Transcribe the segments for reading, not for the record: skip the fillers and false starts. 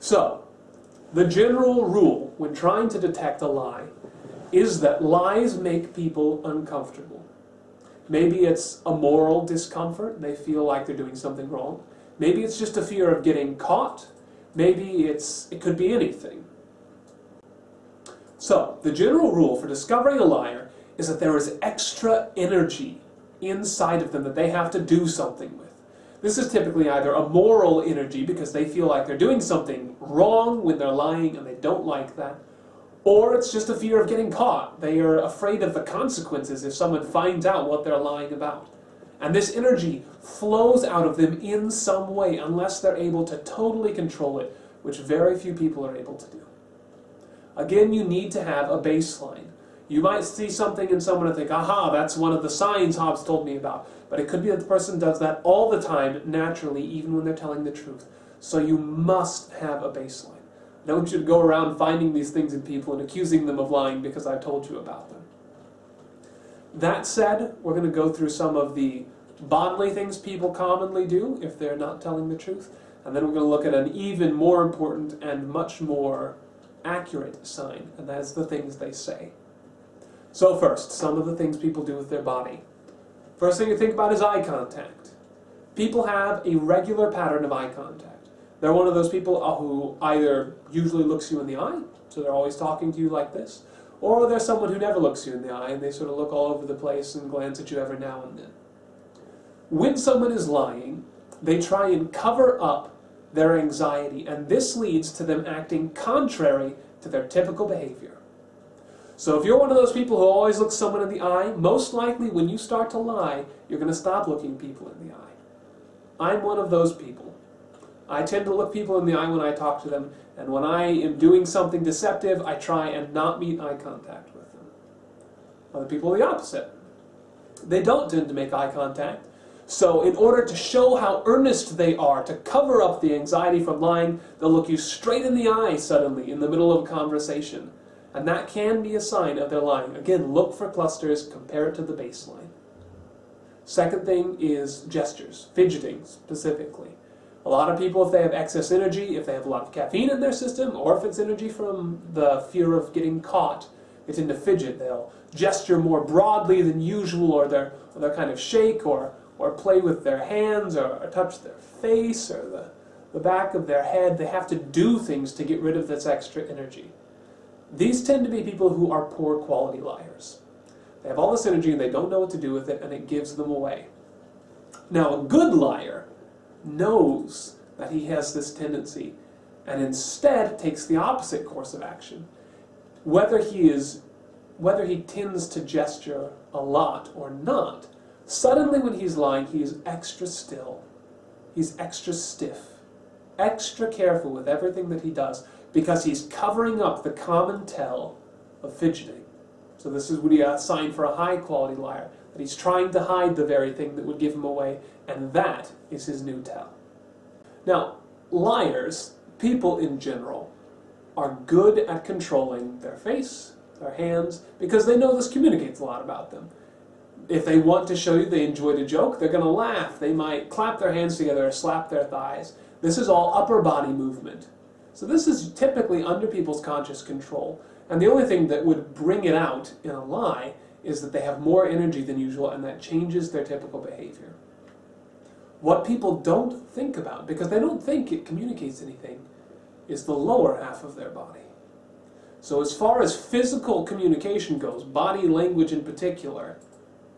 So, the general rule when trying to detect a lie is that lies make people uncomfortable. Maybe it's a moral discomfort. They feel like they're doing something wrong. Maybe it's just a fear of getting caught. Maybe it could be anything. So, the general rule for discovering a liar is that there is extra energy inside of them that they have to do something with. This is typically either a moral energy because they feel like they're doing something wrong when they're lying and they don't like that, or it's just a fear of getting caught. They are afraid of the consequences if someone finds out what they're lying about. And this energy flows out of them in some way unless they're able to totally control it, which very few people are able to do. Again, you need to have a baseline. You might see something in someone and think, aha, that's one of the signs Hobbes told me about. But it could be that the person does that all the time, naturally, even when they're telling the truth. So you must have a baseline. I don't want you to go around finding these things in people and accusing them of lying because I told you about them. That said, we're going to go through some of the bodily things people commonly do if they're not telling the truth. And then we're going to look at an even more important and much more accurate sign, and that is the things they say. So first, some of the things people do with their body. First thing you think about is eye contact. People have a regular pattern of eye contact. They're one of those people who either usually looks you in the eye, so they're always talking to you like this, or they're someone who never looks you in the eye and they sort of look all over the place and glance at you every now and then. When someone is lying, they try and cover up their anxiety, and this leads to them acting contrary to their typical behavior. So if you're one of those people who always looks someone in the eye, most likely when you start to lie, you're going to stop looking people in the eye. I'm one of those people. I tend to look people in the eye when I talk to them, and when I am doing something deceptive, I try and not meet eye contact with them. Other people are the opposite. They don't tend to make eye contact. So in order to show how earnest they are, to cover up the anxiety from lying, they'll look you straight in the eye suddenly in the middle of a conversation. And that can be a sign of their lying. Again, look for clusters, compare it to the baseline. Second thing is gestures, fidgeting specifically. A lot of people, if they have excess energy, if they have a lot of caffeine in their system, or if it's energy from the fear of getting caught, they tend to fidget. They'll gesture more broadly than usual, or they'll kind of shake, or play with their hands, or touch their face, or the back of their head. They have to do things to get rid of this extra energy. These tend to be people who are poor quality liars. They have all this energy and they don't know what to do with it, and it gives them away. Now, a good liar knows that he has this tendency and instead takes the opposite course of action. Whether he tends to gesture a lot or not, suddenly when he's lying, he is extra still. He's extra stiff, extra careful with everything that he does, because he's covering up the common tell of fidgeting. So this is a sign for a high-quality liar, that he's trying to hide the very thing that would give him away, and that is his new tell. Now, liars, people in general, are good at controlling their face, their hands, because they know this communicates a lot about them. If they want to show you they enjoyed a joke, they're going to laugh. They might clap their hands together or slap their thighs. This is all upper body movement. So this is typically under people's conscious control. And the only thing that would bring it out in a lie is that they have more energy than usual, and that changes their typical behavior. What people don't think about, because they don't think it communicates anything, is the lower half of their body. So as far as physical communication goes, body language in particular,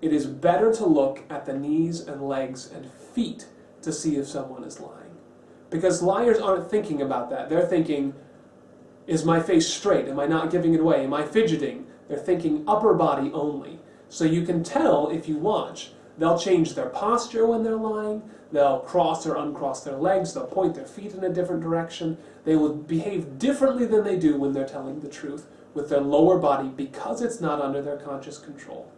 it is better to look at the knees and legs and feet to see if someone is lying. Because liars aren't thinking about that. They're thinking, is my face straight? Am I not giving it away? Am I fidgeting? They're thinking upper body only. So you can tell if you watch. They'll change their posture when they're lying. They'll cross or uncross their legs. They'll point their feet in a different direction. They will behave differently than they do when they're telling the truth with their lower body, because it's not under their conscious control.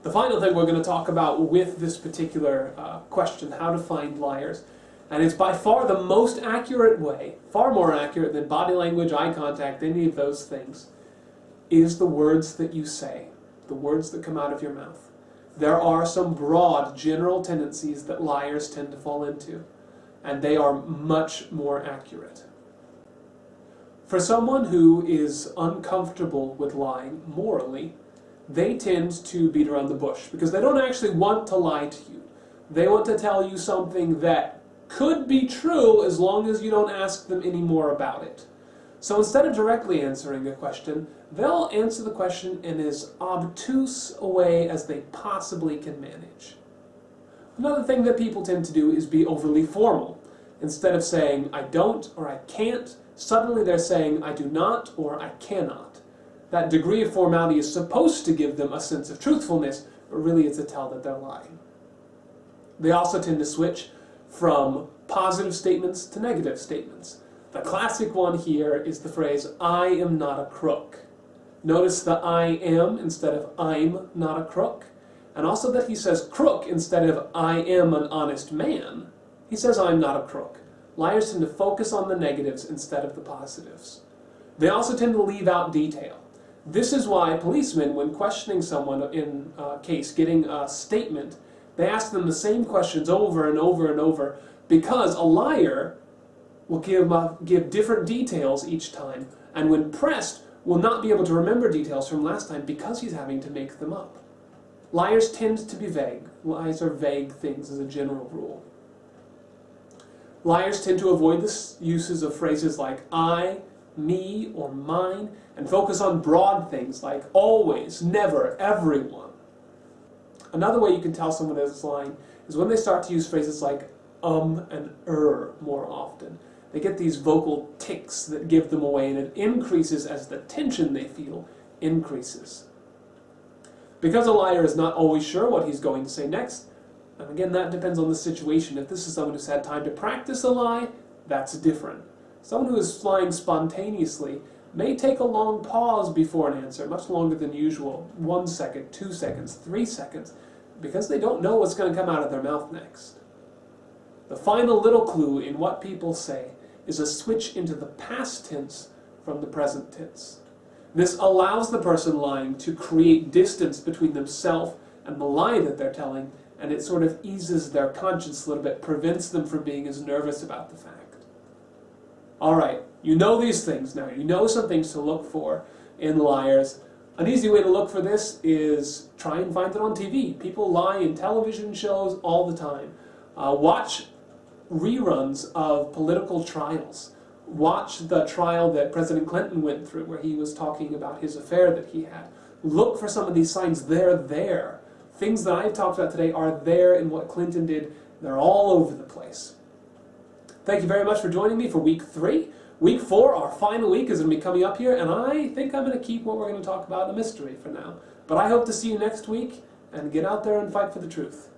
The final thing we're going to talk about with this particular question, how to find liars, and it's by far the most accurate way, far more accurate than body language, eye contact, any of those things, is the words that you say, the words that come out of your mouth. There are some broad, general tendencies that liars tend to fall into. and they are much more accurate. For someone who is uncomfortable with lying morally, they tend to beat around the bush because they don't actually want to lie to you. They want to tell you something that could be true as long as you don't ask them any more about it. So instead of directly answering a question, they'll answer the question in as obtuse a way as they possibly can manage. Another thing that people tend to do is be overly formal. Instead of saying, I don't or I can't, suddenly they're saying, I do not or I cannot. That degree of formality is supposed to give them a sense of truthfulness, but really it's a tell that they're lying. They also tend to switch from positive statements to negative statements. The classic one here is the phrase, I am not a crook. Notice the I am instead of I'm not a crook. And also that he says crook instead of I am an honest man. He says I'm not a crook. Liars tend to focus on the negatives instead of the positives. They also tend to leave out detail. This is why policemen, when questioning someone in a case, getting a statement, they ask them the same questions over and over and over, because a liar will give different details each time, and when pressed, will not be able to remember details from last time because he's having to make them up. Liars tend to be vague. Lies are vague things as a general rule. Liars tend to avoid the uses of phrases like I, me, or mine, and focus on broad things like always, never, everyone. Another way you can tell someone is lying is when they start to use phrases like and more often. They get these vocal tics that give them away, and it increases as the tension they feel increases. Because a liar is not always sure what he's going to say next, and again that depends on the situation. If this is someone who's had time to practice a lie, that's different. Someone who is lying spontaneously may take a long pause before an answer, much longer than usual, 1 second, 2 seconds, 3 seconds, because they don't know what's going to come out of their mouth next. The final little clue in what people say is a switch into the past tense from the present tense. This allows the person lying to create distance between themselves and the lie that they're telling, and it sort of eases their conscience a little bit, prevents them from being as nervous about the fact. Alright, you know these things now. You know some things to look for in liars. An easy way to look for this is try and find it on TV. People lie in television shows all the time. Watch reruns of political trials. Watch the trial that President Clinton went through where he was talking about his affair that he had. Look for some of these signs. They're there. Things that I've talked about today are there in what Clinton did. They're all over the place. Thank you very much for joining me for week 3. Week 4, our final week, is going to be coming up here, and I think I'm going to keep what we're going to talk about a mystery for now. But I hope to see you next week, and get out there and fight for the truth.